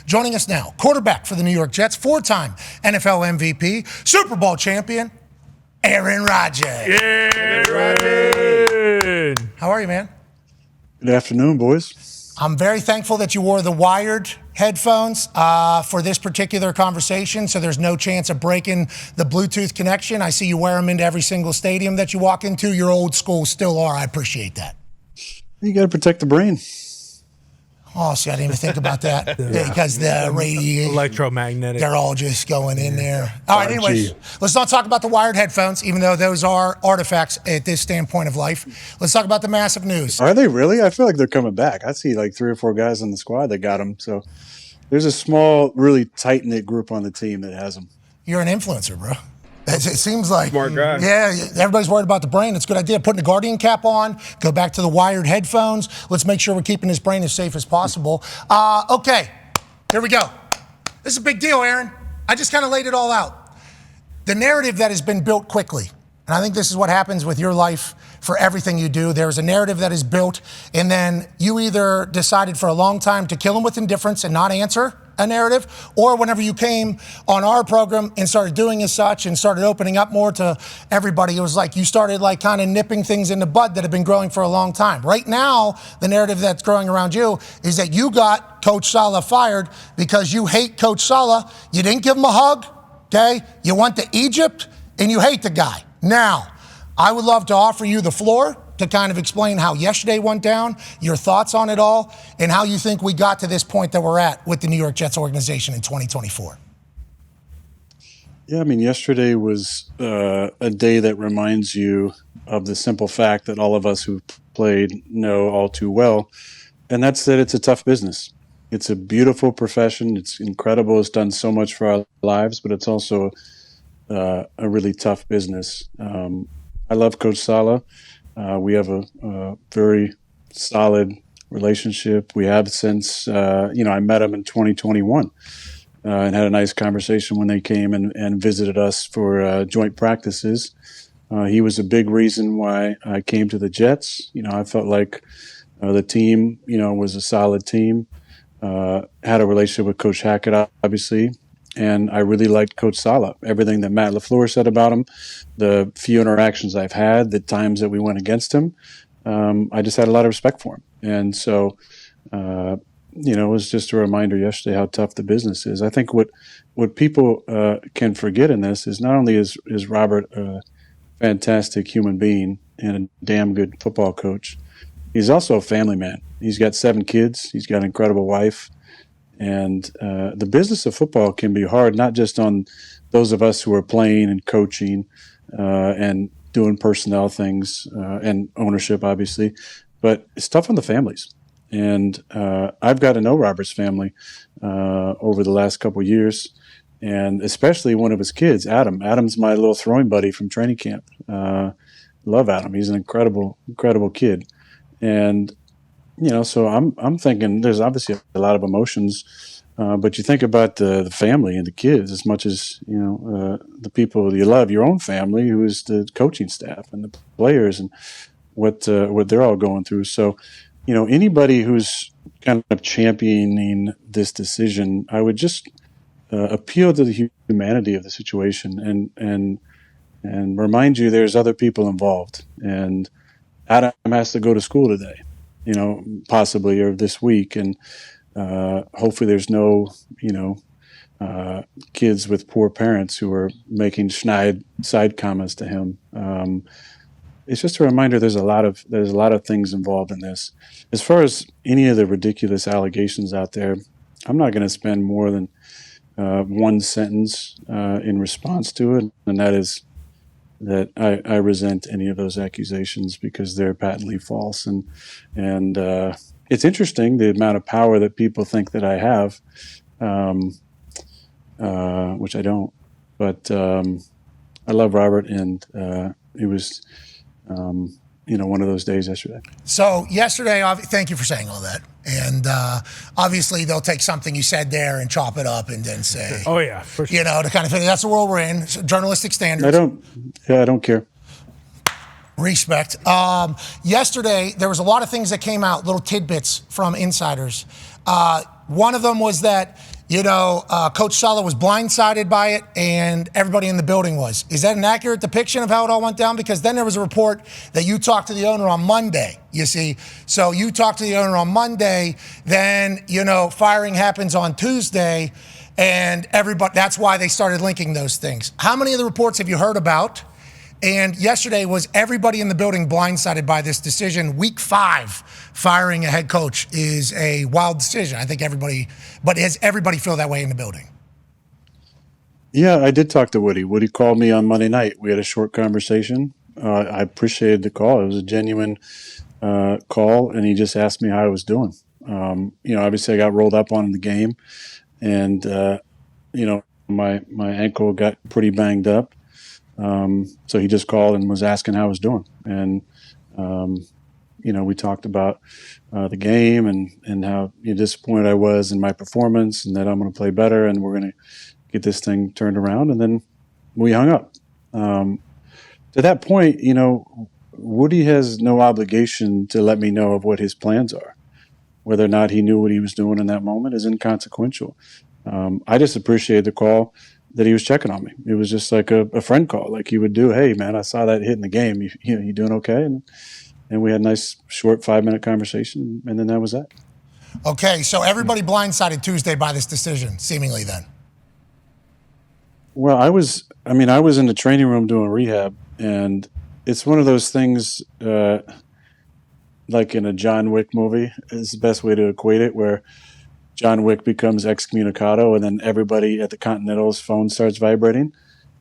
Joining us now, quarterback for the New York Jets, four-time NFL MVP, Super Bowl champion, Aaron Rodgers. Yeah, Rodgers. How are you, man? Good afternoon, boys. I'm very thankful that you wore the wired headphones for this particular conversation, so there's no chance of breaking the Bluetooth connection. I see you wear them into every single stadium that you walk into. You're old school, still are. I appreciate that. You got to protect the brain. Oh, see, I didn't even think about that. Because the electromagnetic. They're all just going in there. All right, anyways, let's not talk about the wired headphones, even though those are artifacts at this standpoint of life. Let's talk about the massive news. Are they really? I feel like they're coming back. I see like 3 or 4 guys on the squad that got them. So there's a small, really tight-knit group on the team that has them. You're an influencer, bro. It seems like, smart guy. Yeah, everybody's worried about the brain. It's a good idea. Putting the Guardian cap on, go back to the wired headphones. Let's make sure we're keeping his brain as safe as possible. Okay, here we go. This is a big deal, Aaron. I just kind of laid it all out. The narrative that has been built quickly, and I think this is what happens with your life for everything you do. There's a narrative that is built, and then you either decided for a long time to kill him with indifference and not answer a narrative, or whenever you came on our program and started doing as such and started opening up more to everybody, it was like you started like kind of nipping things in the bud that have been growing for a long time. Right now, the narrative that's growing around you is that you got Coach Saleh fired because you hate Coach Saleh. You didn't give him a hug, okay? You went to Egypt and you hate the guy. Now, I would love to offer you the floor to kind of explain how yesterday went down, your thoughts on it all, and how you think we got to this point that we're at with the New York Jets organization in 2024. Yeah, I mean, yesterday was a day that reminds you of the simple fact that all of us who've played know all too well, and that's that it's a tough business. It's a beautiful profession. It's incredible. It's done so much for our lives, but it's also a really tough business. I love Coach Saleh. We have a very solid relationship. We have since, I met him in 2021 and had a nice conversation when they came and visited us for joint practices. He was a big reason why I came to the Jets. I felt like the team, was a solid team. Had a relationship with Coach Hackett, obviously. And I really liked Coach Saleh. Everything that Matt LaFleur said about him, the few interactions I've had, the times that we went against him, I just had a lot of respect for him. And so, it was just a reminder yesterday how tough the business is. I think what people can forget in this is not only is Robert a fantastic human being and a damn good football coach, he's also a family man. He's got 7 kids. He's got an incredible wife. And the business of football can be hard, not just on those of us who are playing and coaching and doing personnel things and ownership, obviously, but it's tough on the families. And I've got to know Robert's family over the last couple of years, and especially one of his kids, Adam. Adam's my little throwing buddy from training camp. Love Adam. He's an incredible, incredible kid. And so I'm thinking there's obviously a lot of emotions, but you think about the family and the kids as much as, the people you love, your own family, who is the coaching staff and the players and what they're all going through. So, anybody who's kind of championing this decision, I would just appeal to the humanity of the situation and remind you there's other people involved. And Adam has to go to school today. Possibly, or this week. And hopefully there's no, kids with poor parents who are making snide side comments to him. It's just a reminder there's a lot of things involved in this. As far as any of the ridiculous allegations out there, I'm not going to spend more than one sentence in response to it, and that is that I resent any of those accusations because they're patently false. And it's interesting the amount of power that people think that I have, which I don't. But I love Robert, and it was, one of those days yesterday. So yesterday, thank you for saying all that. And obviously, they'll take something you said there and chop it up and then say, "Oh yeah, for sure." To kind of thing. That's the world we're in. Journalistic standards. I don't care. Respect. Yesterday, there was a lot of things that came out, little tidbits from insiders. One of them was that Coach Saleh was blindsided by it, and everybody in the building was. Is that an accurate depiction of how it all went down? Because then there was a report that you talked to the owner on Monday, you see. So you talked to the owner on Monday, then, firing happens on Tuesday, and that's why they started linking those things. How many of the reports have you heard about? And yesterday, was everybody in the building blindsided by this decision? Week 5, firing a head coach is a wild decision. I think but does everybody feel that way in the building? Yeah, I did talk to Woody. Woody called me on Monday night. We had a short conversation. I appreciated the call. It was a genuine call, and he just asked me how I was doing. Obviously I got rolled up on in the game, and, my ankle got pretty banged up. So he just called and was asking how I was doing. And, we talked about the game and how disappointed I was in my performance and that I'm going to play better and we're going to get this thing turned around. And then we hung up. To that point, Woody has no obligation to let me know of what his plans are. Whether or not he knew what he was doing in that moment is inconsequential. I just appreciated the call that he was checking on me. It was just like a friend call, like he would do. Hey, man, I saw that hit in the game. You doing okay? And we had a nice, short 5-minute conversation, and then that was that. Okay, so everybody blindsided Tuesday by this decision, seemingly then. Well, I was in the training room doing rehab, and it's one of those things like in a John Wick movie is the best way to equate it, where John Wick becomes excommunicado, and then everybody at the Continental's phone starts vibrating.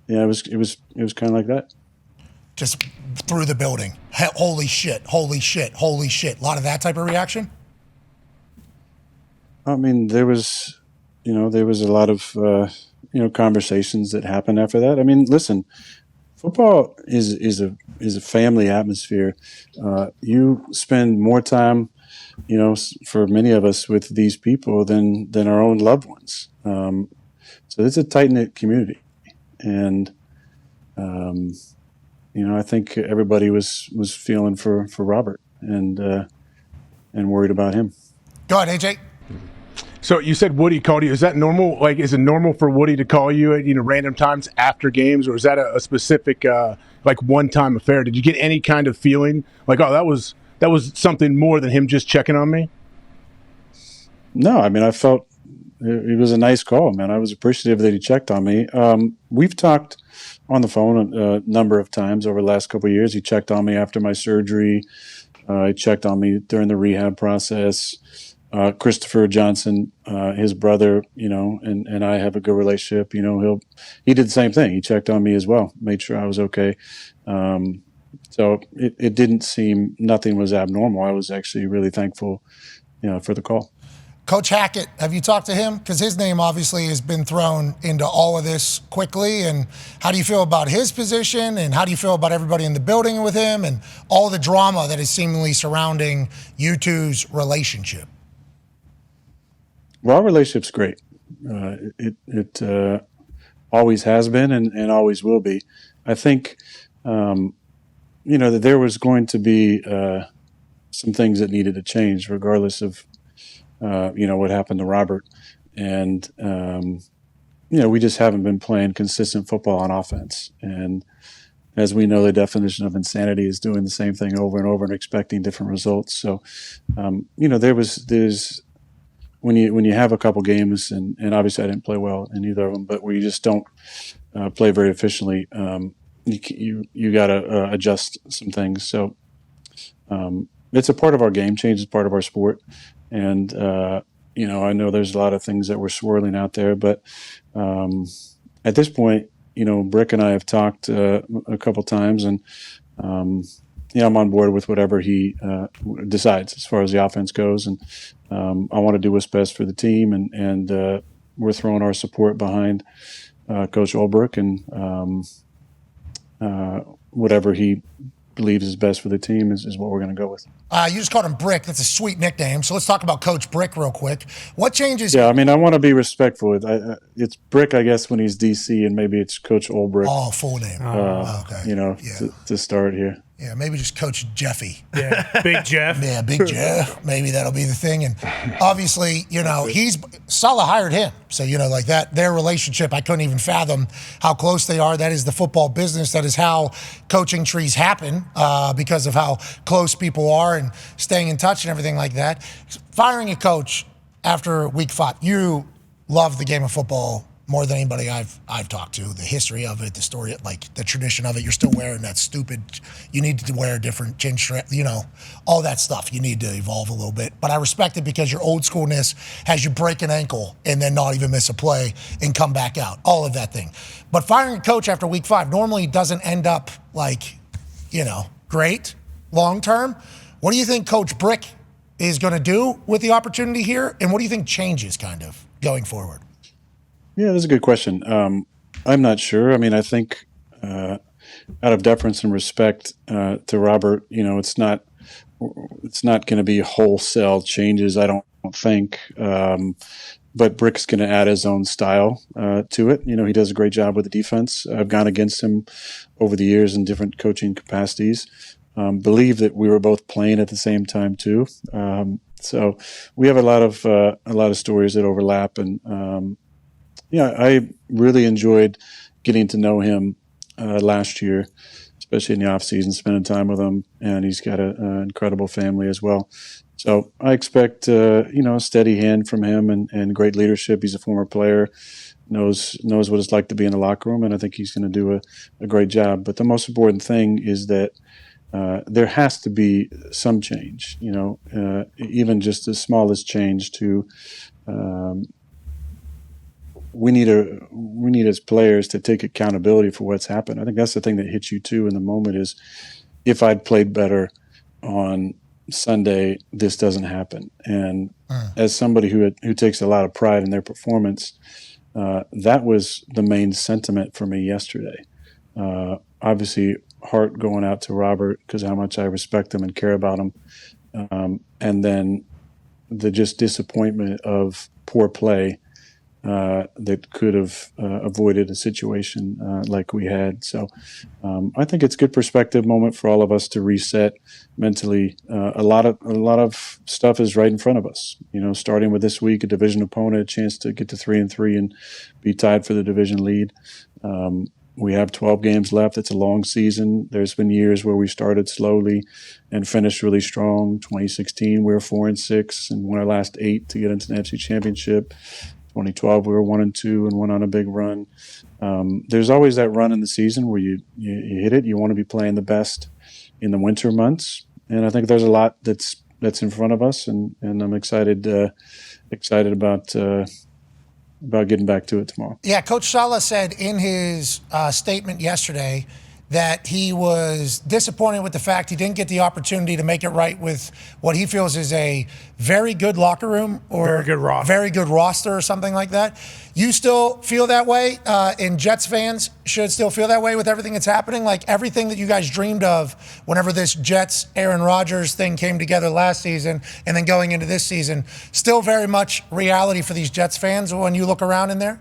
Yeah, it was kind of like that. Just through the building. Holy shit! Holy shit! Holy shit! A lot of that type of reaction. I mean, there was a lot of conversations that happened after that. I mean, listen, football is a family atmosphere. You spend more time, for many of us with these people than our own loved ones. So it's a tight-knit community. And, I think everybody was feeling for Robert and worried about him. Go ahead, AJ. So you said Woody called you. Is that normal? Like, is it normal for Woody to call you at random times after games, or is that a specific one-time affair? Did you get any kind of feeling like, oh, that was something more than him just checking on me? No, I mean, I felt it was a nice call, man. I was appreciative that he checked on me. We've talked on the phone a number of times over the last couple of years. He checked on me after my surgery. He checked on me during the rehab process. Christopher Johnson, his brother, and I have a good relationship. He did the same thing. He checked on me as well, made sure I was okay. So it didn't seem, nothing was abnormal. I was actually really thankful, for the call. Coach Hackett, have you talked to him? Because his name obviously has been thrown into all of this quickly. And how do you feel about his position? And how do you feel about everybody in the building with him and all the drama that is seemingly surrounding you two's relationship? Well, our relationship's great. It always has been and always will be. I think, that there was going to be some things that needed to change regardless of, what happened to Robert. And, we just haven't been playing consistent football on offense. And as we know, the definition of insanity is doing the same thing over and over and expecting different results. So, there's when you have a couple games, and obviously I didn't play well in either of them, but where you just don't play very efficiently, you got to adjust some things. So it's a part of our game. Change is part of our sport, and I know there's a lot of things that were swirling out there, but at this point, Brick and I have talked a couple times, and I'm on board with whatever he decides as far as the offense goes, and I want to do what's best for the team, and we're throwing our support behind Coach Ulbrich and whatever he believes is best for the team is what we're going to go with. You just called him Brick. That's a sweet nickname. So let's talk about Coach Brick real quick. What changes? Yeah, I want to be respectful. It's Brick, I guess, when he's DC, and maybe it's Coach Ulbrich. Oh, full name. Okay. To start here. Yeah, maybe just Coach Jeffy. Yeah, Big Jeff. Yeah, Big Jeff. Maybe that'll be the thing. And obviously, Saleh hired him. So, like that, their relationship, I couldn't even fathom how close they are. That is the football business. That is how coaching trees happen because of how close people are and staying in touch and everything like that. Firing a coach after week 5, you love the game of football more than anybody I've talked to. The history of it, the story, like the tradition of it. You're still wearing that stupid. You need to wear a different chin strap. All that stuff. You need to evolve a little bit. But I respect it because your old schoolness has you break an ankle and then not even miss a play and come back out. All of that thing. But firing a coach after week 5 normally doesn't end up great long term. What do you think Coach Brick is going to do with the opportunity here, and what do you think changes kind of going forward? Yeah, that's a good question. I'm not sure. I mean, I think out of deference and respect to Robert, it's not going to be wholesale changes, I don't think. But Brick's going to add his own style to it. He does a great job with the defense. I've gone against him over the years in different coaching capacities. Believe that we were both playing at the same time too. So we have a lot of stories that overlap, and I really enjoyed getting to know him last year, especially in the off season, spending time with him, and he's got an incredible family as well. So I expect a steady hand from him and great leadership. He's a former player, knows what it's like to be in the locker room, and I think he's going to do a great job. But the most important thing is that there has to be some change, even just the smallest change to we need as players to take accountability for what's happened. I think that's the thing that hits you too in the moment is if I'd played better on Sunday, this doesn't happen. And as somebody who takes a lot of pride in their performance, that was the main sentiment for me yesterday. Obviously, heart going out to Robert because how much I respect him and care about him. And then the just disappointment of poor play that could have avoided a situation like we had. So I think it's a good perspective moment for all of us to reset mentally. A lot of stuff is right in front of us. Starting with this week, a division opponent, a chance to get to 3-3 and be tied for the division lead. We have 12 games left. It's a long season. There's been years where we started slowly and finished really strong. 2016, we were 4-6 and won our last 8 to get into the NFC Championship. 2012, we were 1-2 and went on a big run. There's always that run in the season where you hit it. You want to be playing the best in the winter months, and I think there's a lot that's in front of us, and I'm excited about getting back to it tomorrow. Yeah, Coach Saleh said in his statement yesterday that he was disappointed with the fact he didn't get the opportunity to make it right with what he feels is a very good locker room or very good roster or something like that. You still feel that way, and Jets fans should still feel that way with everything that's happening? Like everything that you guys dreamed of whenever this Jets, Aaron Rodgers thing came together last season and then going into this season, still very much reality for these Jets fans when you look around in there?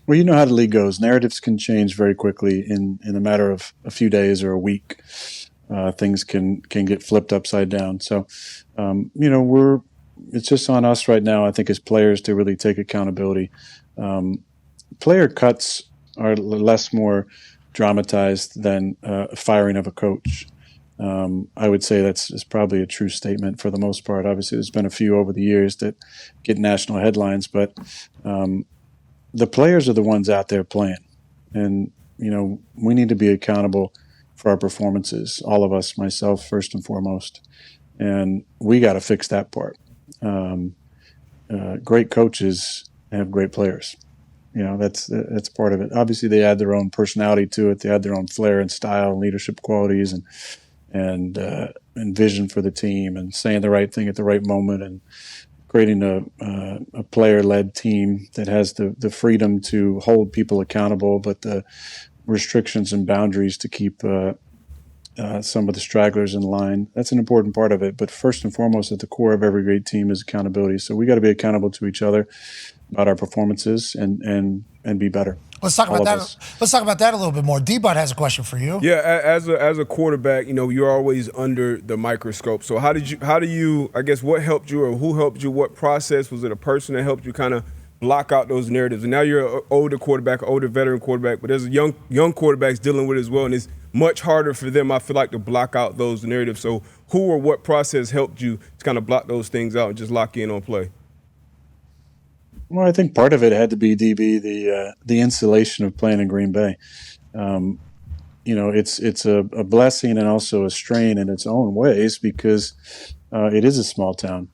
Well, you know how the league goes. Narratives can change very quickly in a matter of a few days or a week. Things can get flipped upside down. So, it's just on us right now, I think, as players to really take accountability. Player cuts are less more dramatized than firing of a coach. I would say that's probably a true statement for the most part. Obviously, there's been a few over the years that get national headlines, but the players are the ones out there playing. And, we need to be accountable for our performances, all of us, myself first and foremost. And we got to fix that part. Great coaches have great players. That's part of it. Obviously, they add their own personality to it. They add their own flair and style and leadership qualities and vision for the team and saying the right thing at the right moment and creating a player-led team that has the freedom to hold people accountable, but the restrictions and boundaries to keep some of the stragglers in line. That's an important part of it. But first and foremost, at the core of every great team is accountability. So we got to be accountable to each other. about our performances and be better. Let's talk about All of that. us. Let's talk about that a little bit more. D-Bud has a question for you. Yeah, as a quarterback, you're always under the microscope. So how do you, I guess, what helped you or who helped you? What process? Was it a person that helped you kind of block out those narratives? And now you're an older quarterback, older veteran quarterback, but there's young quarterbacks dealing with it as well, and it's much harder for them, I feel like, to block out those narratives. So who or what process helped you to kind of block those things out and just lock in on play? Well, I think part of it had to be DB the insulation of playing in Green Bay. It's a blessing and also a strain in its own ways because it is a small town.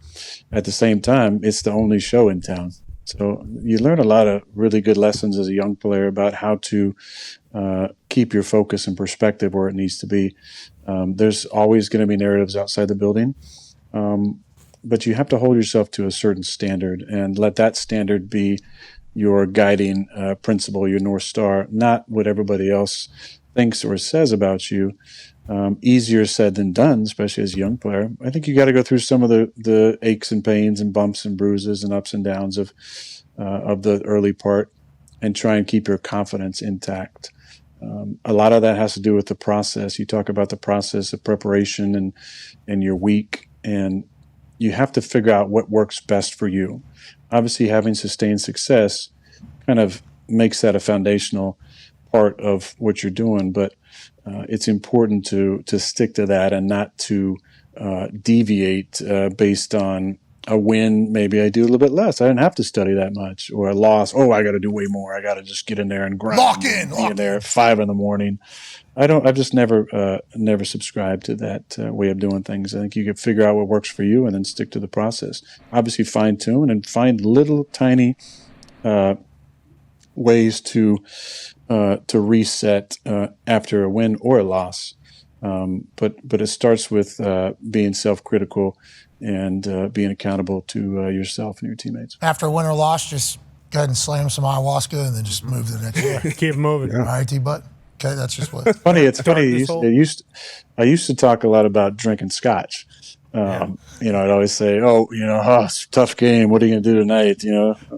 At the same time, it's the only show in town. So you learn a lot of really good lessons as a young player about how to keep your focus and perspective where it needs to be. There's always going to be narratives outside the building. But you have to hold yourself to a certain standard and let that standard be your guiding principle, your North Star, not what everybody else thinks or says about you. Easier said than done, especially as a young player. I think you got to go through some of the aches and pains and bumps and bruises and ups and downs of the early part and try and keep your confidence intact. A lot of that has to do with the process. You talk about the process of preparation and your week, and you have to figure out what works best for you. Obviously, having sustained success kind of makes that a foundational part of what you're doing, but it's important to stick to that and not to deviate based on a win. Maybe I do a little bit less. I didn't have to study that much. Or a loss. Oh, I got to do way more. I got to just get in there and grind. Lock in there at 5 a.m. I've just never subscribed to that way of doing things. I think you can figure out what works for you and then stick to the process. Obviously, fine tune and find little tiny ways to reset after a win or a loss. But it starts with being self-critical and being accountable to yourself and your teammates. After a win or loss, just go ahead and slam some ayahuasca and then just move to the next year. Keep moving. All right, D-Bud. Okay, that's just what. It's funny. I used to talk a lot about drinking scotch. I'd always say, it's a tough game. What are you going to do tonight?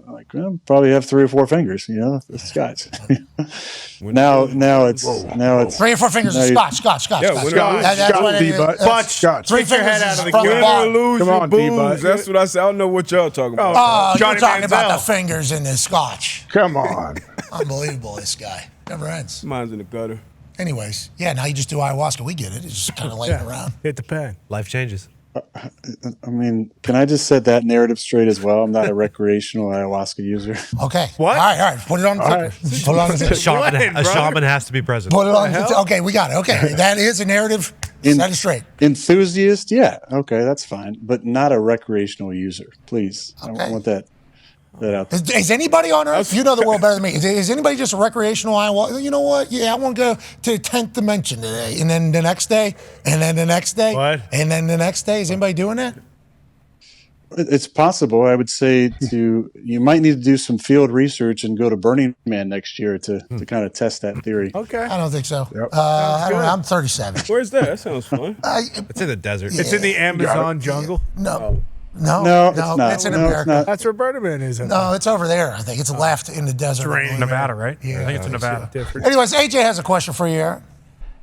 Like, well, probably have 3 or 4 fingers. It's scotch. now it's 3 or 4 fingers of scotch. Yeah, That's what it is. Scotch. 3 Stick your fingers head out is of the from game. the Win or bottom. lose Come your on, booze. D-Bud. That's what I say. I don't know what y'all talking about. Oh, you're Johnny talking about Manziel. the fingers in the scotch. Come on. Unbelievable, this guy. Never ends. Mine's in the gutter. Anyways, now you just do ayahuasca. We get it. It's just kind of laying around. Hit the pan. Life changes. I mean, can I just set that narrative straight as well? I'm not a recreational ayahuasca user. Okay. What? All right. Put it on the ticker. Put it on the ticker. A shaman has to be present. Put it on the ticker. Okay, we got it. Okay, that is a narrative. Set it straight. Enthusiast, yeah, okay, that's fine, but not a recreational user, please. Okay. I want that out there. Is anybody on Earth, you know the world better than me, is anybody just a recreational ayahuasca? You know what? Yeah, I want to go to the 10th dimension today. And then the next day, and then the next day, What? and then the next day. Is anybody doing that? It's possible. I would say you might need to do some field research and go to Burning Man next year to kind of test that theory. Okay. I don't think so. Yep. I don't know. I'm 37. Where's that? That sounds fun. It's in the desert. It's in the Amazon jungle. No, it's not. It's in No, America. it's not. That's where Burning Man is. No, it's over there. I think it's left in the desert. It's Nevada, right? Yeah, I think it's in Nevada. Anyways, AJ has a question for you, Aaron.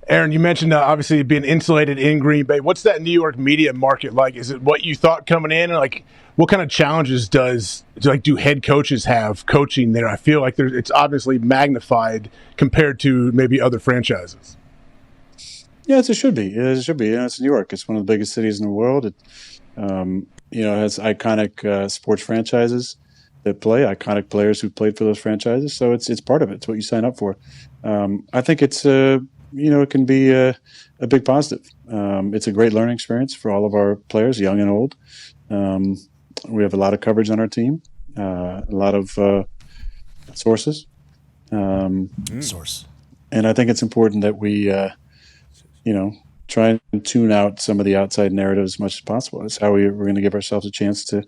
Aaron, you mentioned obviously being insulated in Green Bay. What's that New York media market like? Is it what you thought coming in? Or like, what kind of challenges do head coaches have coaching there? I feel like it's obviously magnified compared to maybe other franchises. Yes, it should be. It should be. It's New York. It's one of the biggest cities in the world. It has iconic sports franchises that play, iconic players who played for those franchises. So it's part of it. It's what you sign up for. I think it's it can be a big positive. It's a great learning experience for all of our players, young and old. We have a lot of coverage on our team, a lot of sources. Source. And I think it's important that we, try and tune out some of the outside narratives as much as possible. That's how we're going to give ourselves a chance to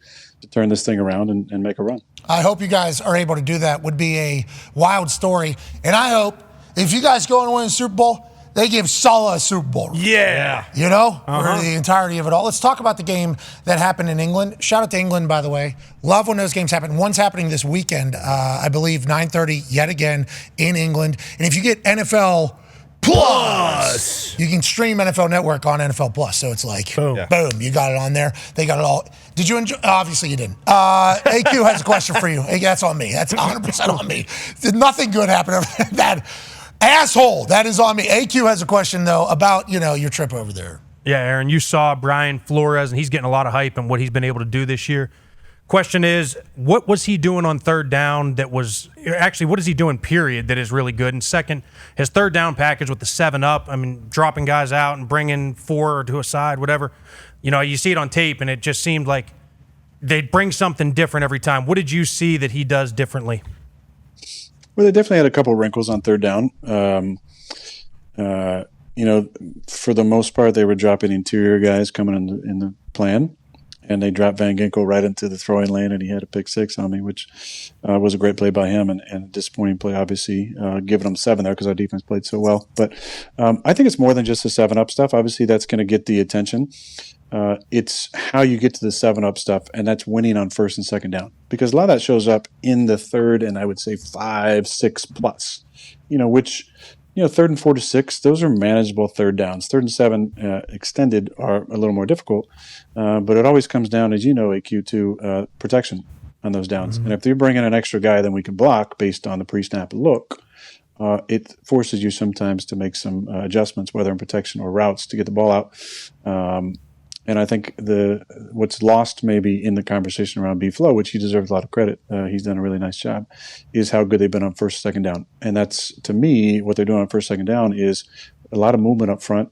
turn this thing around and make a run. I hope you guys are able to do that. Would be a wild story. And I hope if you guys go and win the Super Bowl, they give Saleh a Super Bowl. Yeah. You know, for the entirety of it all. Let's talk about the game that happened in England. Shout out to England, by the way. Love when those games happen. One's happening this weekend, I believe, 9:30 yet again in England. And if you get NFL Plus, you can stream NFL Network on NFL Plus. So it's like, boom, you got it on there. They got it all. Did you enjoy? Obviously you didn't. AQ has a question for you. That's on me. That's 100% on me. Did nothing good happen over that asshole? That is on me. AQ has a question, though, about, your trip over there. Yeah, Aaron, you saw Brian Flores, and he's getting a lot of hype and what he's been able to do this year. Question is, what was he doing on third down what is he doing, period, that is really good? And second, his third down package with the 7-up, dropping guys out and bringing 4 to a side, whatever. You see it on tape, and it just seemed like they'd bring something different every time. What did you see that he does differently? Well, they definitely had a couple of wrinkles on third down. For the most part, they were dropping interior guys coming in the plan. And they dropped Van Ginkel right into the throwing lane, and he had a pick 6 on me, which was a great play by him and a disappointing play, obviously, giving them 7 there because our defense played so well. But I think it's more than just the 7-up stuff. Obviously, that's going to get the attention. It's how you get to the 7-up stuff, and that's winning on first and second down. Because a lot of that shows up in the third and I would say 5, 6 plus, which – third and 4 to 6, those are manageable third downs. 3rd and 7 extended are a little more difficult, but it always comes down, as you know, AQ, to protection on those downs. And if you're bringing an extra guy than we can block based on the pre-snap look, it forces you sometimes to make some adjustments, whether in protection or routes, to get the ball out. And I think what's lost maybe in the conversation around B-Flow, which he deserves a lot of credit, he's done a really nice job, is how good they've been on first, second down. And that's, to me, what they're doing on first, second down is a lot of movement up front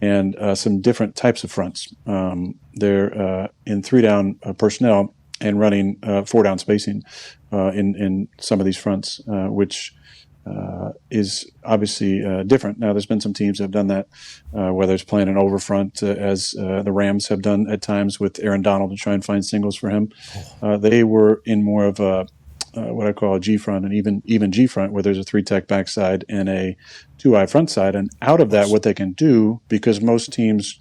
and some different types of fronts. They're in 3-down personnel and running 4-down spacing in some of these fronts, which is obviously different. Now, there's been some teams that have done that, whether it's playing an over front, as the Rams have done at times with Aaron Donald to try and find singles for him. They were in more of a what I call a G front, and even G front, where there's a 3-tech backside and a 2-eye front side. And out of that, what they can do, because most teams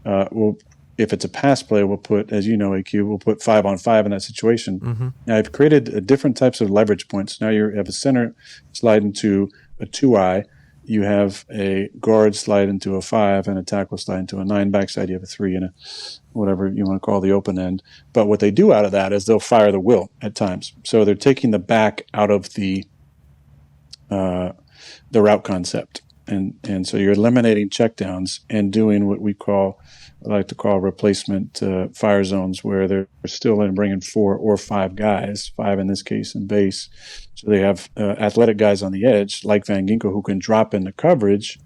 will, if it's a pass play, we'll put, as you know, AQ, we'll put 5-on-5 in that situation. Now, I've created different types of leverage points. Now you have a center slide into a 2-eye. You have a guard slide into a 5 and a tackle slide into a 9. Backside, you have a 3 and a whatever you want to call the open end. But what they do out of that is they'll fire the will at times. So they're taking the back out of the route concept. And so you're eliminating checkdowns and doing what I like to call replacement fire zones, where they're still in bringing 4 or 5 guys, 5 in this case in base. So they have athletic guys on the edge, like Van Ginkel, who can drop into coverage.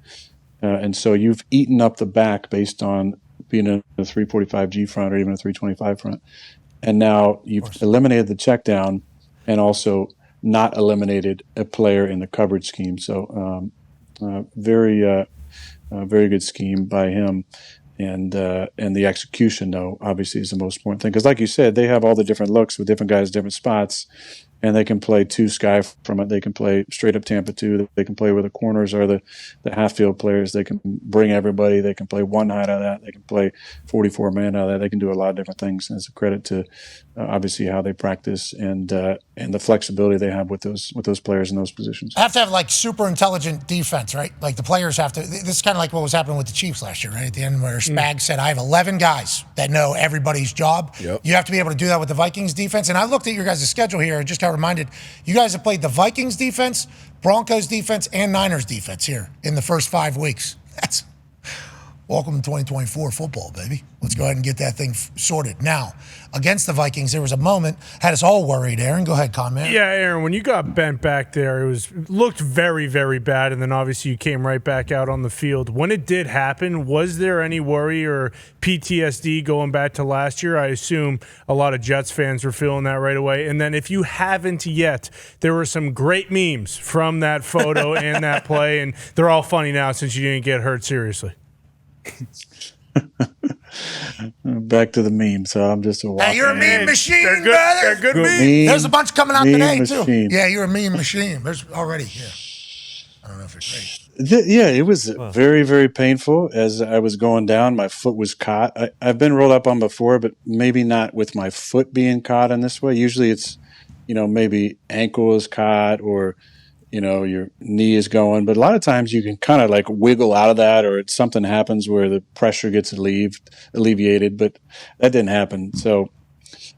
And so you've eaten up the back based on being a 345 G front or even a 325 front. And now you've eliminated the check down and also not eliminated a player in the coverage scheme. So very good scheme by him. And the execution, though, obviously is the most important thing. Because like you said, they have all the different looks with different guys, different spots. And they can play 2 sky from it. They can play straight up Tampa 2. They can play where the corners are the half field players. They can bring everybody. They can play 1 high out of that. They can play 44 man out of that. They can do a lot of different things. And it's a credit to obviously how they practice and the flexibility they have with those players in those positions. Have to have like super intelligent defense, right? Like the players have to. This is kind of like what was happening with the Chiefs last year, right? At the end, where Spags said, "I have 11 guys that know everybody's job." Yep. You have to be able to do that with the Vikings defense. And I looked at your guys' schedule here and just got reminded, you guys have played the Vikings defense, Broncos defense, and Niners defense here in the first 5 weeks. That's welcome to 2024 football, baby. Let's go ahead and get that thing sorted. Now, against the Vikings, there was a moment, had us all worried. Aaron, go ahead, comment. Yeah, Aaron, when you got bent back there, it looked very, very bad, and then obviously you came right back out on the field. When it did happen, was there any worry or PTSD going back to last year? I assume a lot of Jets fans were feeling that right away. And then if you haven't yet, there were some great memes from that photo and that play, and they're all funny now since you didn't get hurt seriously. Back to the meme, so I'm just a walker. Hey, you're a meme machine, They're good, brother. they're good memes. There's a bunch coming out Meme today, machine. too. Yeah, you're a meme machine. There's already, yeah. I don't know if it's great. Yeah, it was very, very painful. As I was going down, my foot was caught. I've been rolled up on before, but maybe not with my foot being caught in this way. Usually it's, maybe ankle is caught or, your knee is going. But a lot of times you can kind of like wiggle out of that, or something happens where the pressure gets alleviated. But that didn't happen. So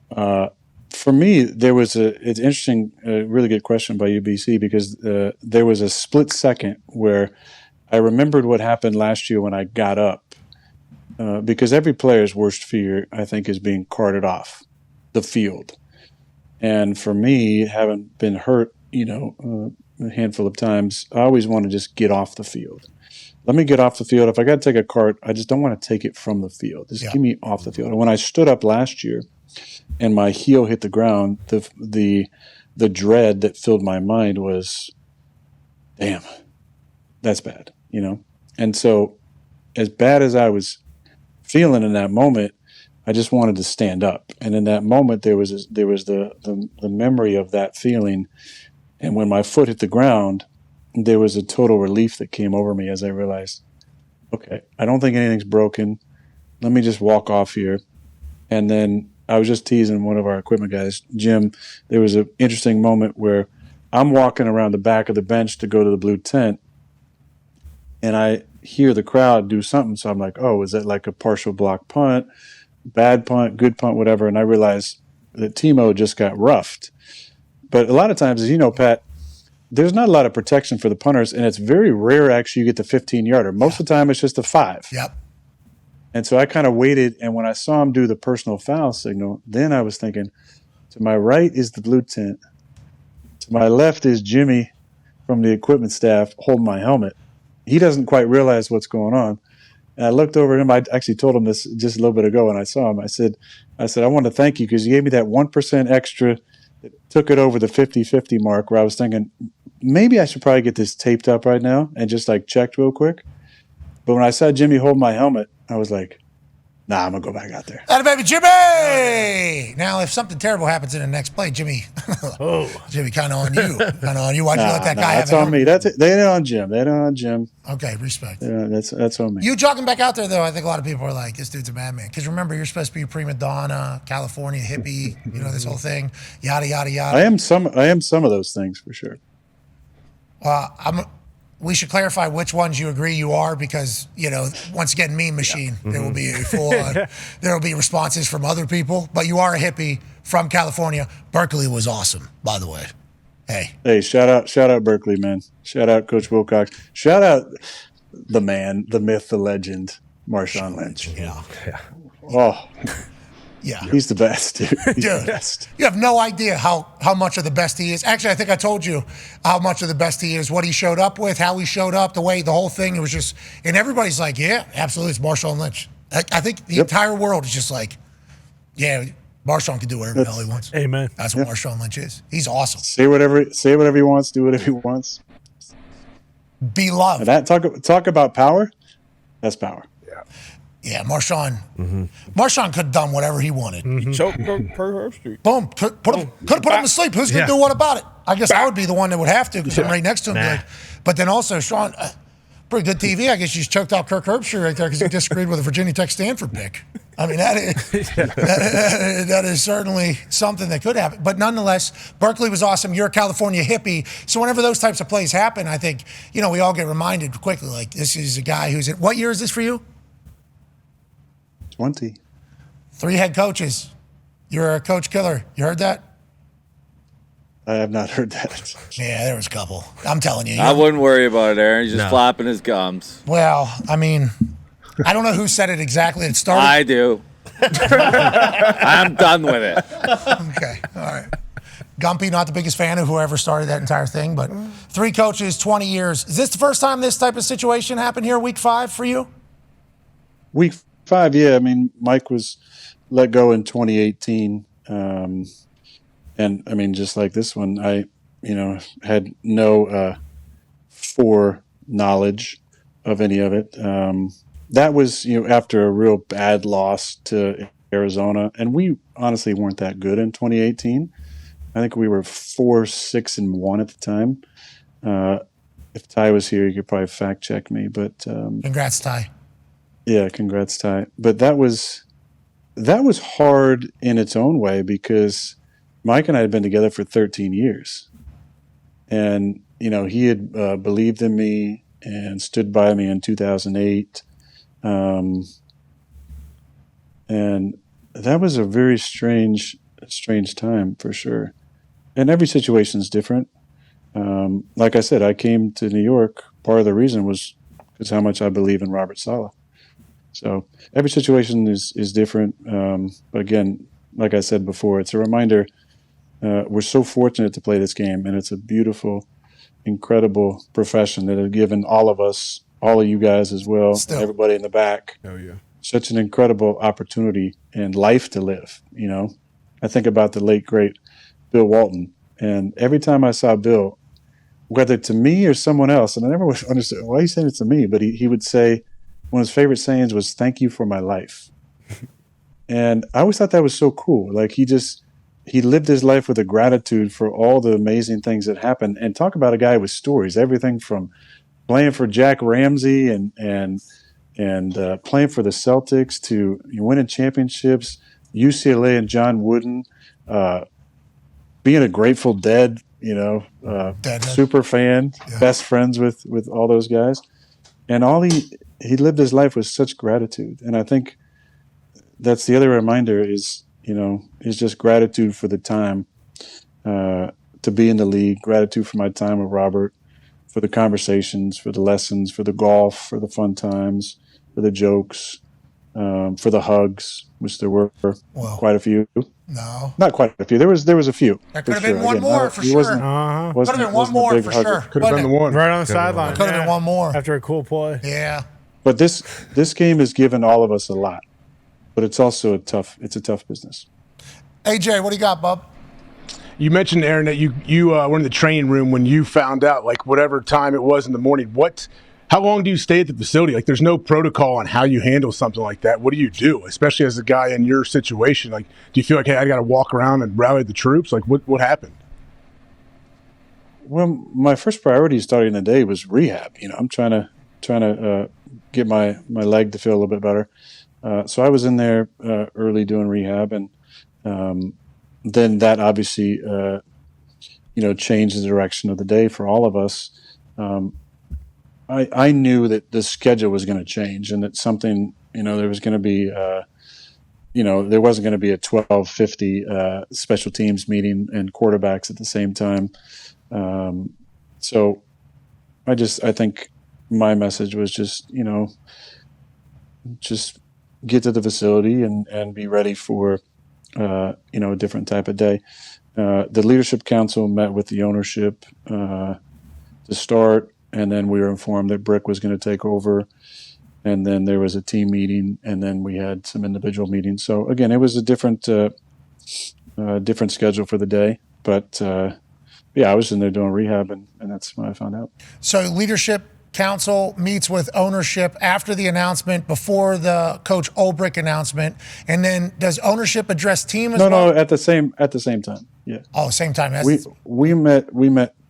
for me, it's interesting, really good question by UBC, because there was a split second where I remembered what happened last year when I got up, because every player's worst fear, I think, is being carted off the field. And for me, having been hurt, a handful of times, I always want to just get off the field. Let me get off the field. If I got to take a cart, I just don't want to take it from the field. Just get me off the field. And when I stood up last year and my heel hit the ground, the dread that filled my mind was, damn, that's bad, And so as bad as I was feeling in that moment, I just wanted to stand up. And in that moment, there was the memory of that feeling. And when my foot hit the ground, there was a total relief that came over me as I realized, okay, I don't think anything's broken. Let me just walk off here. And then I was just teasing one of our equipment guys, Jim. There was an interesting moment where I'm walking around the back of the bench to go to the blue tent, and I hear the crowd do something. So I'm like, oh, is that like a partial block punt, bad punt, good punt, whatever? And I realized that Timo just got roughed. But a lot of times, as you know, Pat, there's not a lot of protection for the punters, and it's very rare actually you get the 15-yarder. Most of the time it's just a 5. Yep. And so I kind of waited, and when I saw him do the personal foul signal, then I was thinking, to my right is the blue tent. To my left is Jimmy from the equipment staff holding my helmet. He doesn't quite realize what's going on. And I looked over at him. I actually told him this just a little bit ago when I saw him. I said, I want to thank you because you gave me that 1% extra that took it over the 50-50 mark, where I was thinking, maybe I should probably get this taped up right now and just like checked real quick. But when I saw Jimmy hold my helmet, I was like, nah, I'm going to go back out there. Atta baby, Jimmy! Now, if something terrible happens in the next play, Jimmy, Jimmy, kind of on you. Why'd you let that guy have it? That's on me. They ain't on Jim. They ain't on Jim. Okay, respect. Yeah, that's on me. You jogging back out there, though, I think a lot of people are like, this dude's a madman. Because remember, you're supposed to be a prima donna, California hippie, this whole thing, yada, yada, yada. I am some of those things for sure. We should clarify which ones you agree you are, because, once again, meme machine. Yeah. There will be there will be responses from other people, but you are a hippie from California. Berkeley was awesome, by the way. Hey, shout out Berkeley, man. Shout out Coach Wilcox. Shout out the man, the myth, the legend, Marshawn Lynch. Yeah. Oh. Yeah. He's the best, dude. He's the best. You have no idea how much of the best he is. Actually, I think I told you how much of the best he is, what he showed up with, how he showed up, the whole thing. It was just, and everybody's like, yeah, absolutely, it's Marshawn Lynch. I think the entire world is just like, yeah, Marshawn can do whatever the hell he wants. Amen. That's what Marshawn Lynch is. He's awesome. Say whatever he wants, do whatever he wants. Be loved. And that talk about power, that's power. Yeah, Marshawn. Mm-hmm. Marshawn could have done whatever he wanted. Mm-hmm. He choked Kirk Herbstreit. Boom. Could have put him to sleep. Who's going to do what about it? I guess I would be the one that would have to, because I'm right next to him. But then also, Sean, pretty good TV. I guess you just choked out Kirk Herbstreit right there because he disagreed with a Virginia Tech Stanford pick. I mean, that is certainly something that could happen. But nonetheless, Berkeley was awesome. You're a California hippie. So whenever those types of plays happen, I think, we all get reminded quickly, like, this is a guy who's what year is this for you? 20. 3 head coaches. You're a coach killer. You heard that? I have not heard that. Yeah, there was a couple. I'm telling you. I wouldn't worry about it, Aaron. He's just flapping his gums. Well, I mean, I don't know who said it exactly. It started. I do. I'm done with it. Okay, all right. Gumpy, not the biggest fan of whoever started that entire thing, but 3 coaches, 20 years. Is this the first time this type of situation happened here, week 5 for you? Week 5, yeah. I mean, Mike was let go in 2018. And I mean, just like this one, I, had no foreknowledge of any of it. That was, after a real bad loss to Arizona. And we honestly weren't that good in 2018. I think we were 4-6-1 at the time. if Ty was here, he could probably fact check me. But Congrats, Ty. yeah, congrats, Ty. But that was hard in its own way because Mike and I had been together for 13 years, and he had believed in me and stood by me in 2008, and that was a very strange time for sure. And every situation is different. Like I said, I came to New York. Part of the reason was because how much I believe in Robert Saleh. So every situation is different. But again, like I said before, it's a reminder. We're so fortunate to play this game, and it's a beautiful, incredible profession that have given all of us, all of you guys as well, everybody in the back. Oh yeah. Such an incredible opportunity and life to live. I think about the late great Bill Walton, and every time I saw Bill, whether to me or someone else, and I never understood why he's saying it to me, but he would say one of his favorite sayings was "Thank you for my life," and I always thought that was so cool. Like he lived his life with a gratitude for all the amazing things that happened, and talk about a guy with stories, everything from playing for Jack Ramsey and playing for the Celtics to winning championships, UCLA and John Wooden, being a Grateful Dead, super fan, best friends with all those guys, and he lived his life with such gratitude. And I think that's the other reminder is just gratitude for the time to be in the league, gratitude for my time with Robert, for the conversations, for the lessons, for the golf, for the fun times, for the jokes, for the hugs, which there were quite a few. No, not quite a few. There was a few. That could have been one more for sure. Could have been one more for sure. Could have been the one right on the sideline. Could have been one more after a cool play. Yeah. But this game has given all of us a lot, but it's also a tough business. AJ, what do you got, bub? You mentioned, Aaron, that you were in the training room when you found out, like whatever time it was in the morning. How long do you stay at the facility? Like, there's no protocol on how you handle something like that. What do you do, especially as a guy in your situation? Like, do you feel like, hey, I got to walk around and rally the troops? Like, what happened? Well, my first priority starting the day was rehab. I'm trying to get my leg to feel a little bit better. So I was in there early doing rehab, and then that obviously, changed the direction of the day for all of us. I knew that the schedule was going to change, and that something, there was going to be, there wasn't going to be a 12:50 special teams meeting and quarterbacks at the same time. So I think my message was just get to the facility and be ready for, a different type of day. The leadership council met with the ownership to start, and then we were informed that Brick was going to take over, and then there was a team meeting, and then we had some individual meetings. So again, it was a different schedule for the day, but I was in there doing rehab, and that's when I found out. So leadership council meets with ownership after the announcement, before the Coach Ulbrich announcement, and then does ownership address team as well? No, at the same time. Yeah. Oh, same time. We met.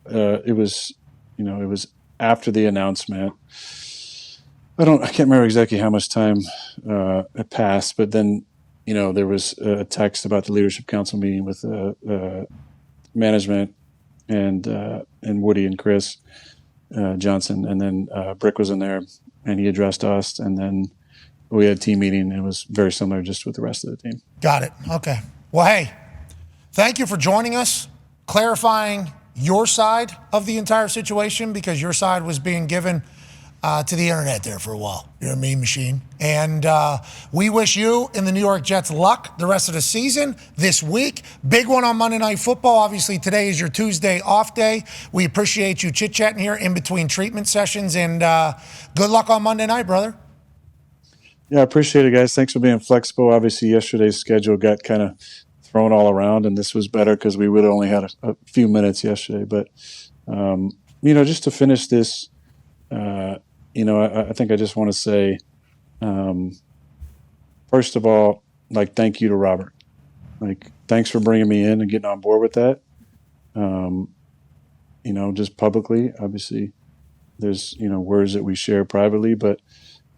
It was after the announcement. I can't remember exactly how much time it passed, but then there was a text about the leadership council meeting with management and Woody and Chris Johnson, and then Brick was in there, and he addressed us, and then we had a team meeting. It was very similar, just with the rest of the team. Got it. Okay. Well, hey, thank you for joining us, clarifying your side of the entire situation, because your side was being given to the internet there for a while. You're a meme machine. And we wish you and the New York Jets luck the rest of the season this week. Big one on Monday Night Football. Obviously, today is your Tuesday off day. We appreciate you chit-chatting here in between treatment sessions, and good luck on Monday night, brother. Yeah, I appreciate it, guys. Thanks for being flexible. Obviously, yesterday's schedule got kind of thrown all around, and this was better because we would have only had a few minutes yesterday. But, just to finish this, I think I just want to say, first of all, thank you to Robert. Thanks for bringing me in and getting on board with that. Just publicly, obviously, there's words that we share privately, but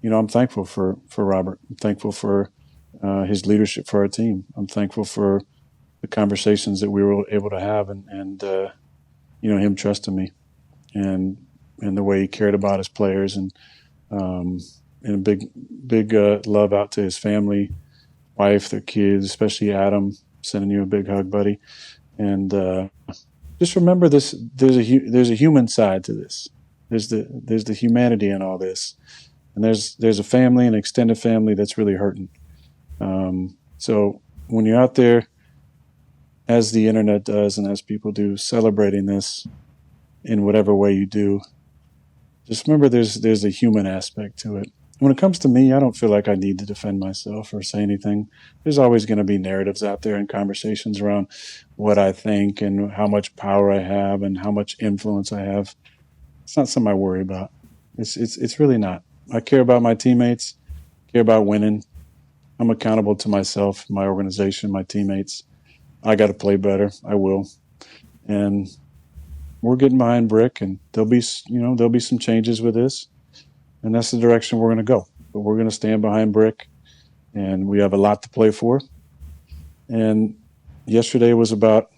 I'm thankful for Robert. I'm thankful for his leadership for our team. I'm thankful for the conversations that we were able to have, and him trusting me, and the way he cared about his players, and a big love out to his family, wife, their kids, especially Adam. Sending you a big hug, buddy. And just remember this: there's a human side to this. There's the humanity in all this, and there's a family, an extended family that's really hurting. So when you're out there, as the internet does and as people do, celebrating this in whatever way you do, just remember there's a human aspect to it. When it comes to me, I don't feel like I need to defend myself or say anything. There's always going to be narratives out there and conversations around what I think and how much power I have and how much influence I have. It's not something I worry about. It's really not. I care about my teammates, care about winning. I'm accountable to myself, my organization, my teammates. I got to play better. I will. And we're getting behind Brick, and there'll be some changes with this. And that's the direction we're going to go. But we're going to stand behind Brick, and we have a lot to play for. And yesterday was about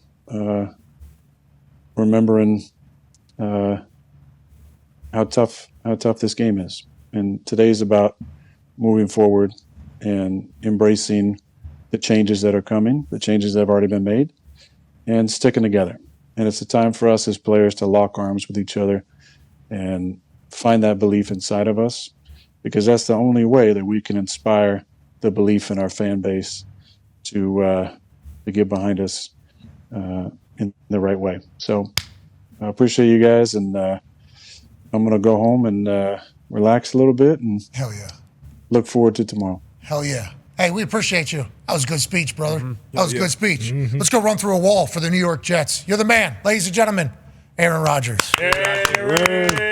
remembering how tough this game is. And today is about moving forward and embracing the changes that are coming, the changes that have already been made, and sticking together. And it's a time for us as players to lock arms with each other and find that belief inside of us, because that's the only way that we can inspire the belief in our fan base to get behind us in the right way. So I appreciate you guys, and I'm going to go home and relax a little bit and Hell yeah. look forward to tomorrow. Hell yeah. Hey, we appreciate you. That was a good speech, brother. That was a good speech. Let's go run through a wall for the New York Jets. You're the man. Ladies and gentlemen, Aaron Rodgers. Aaron.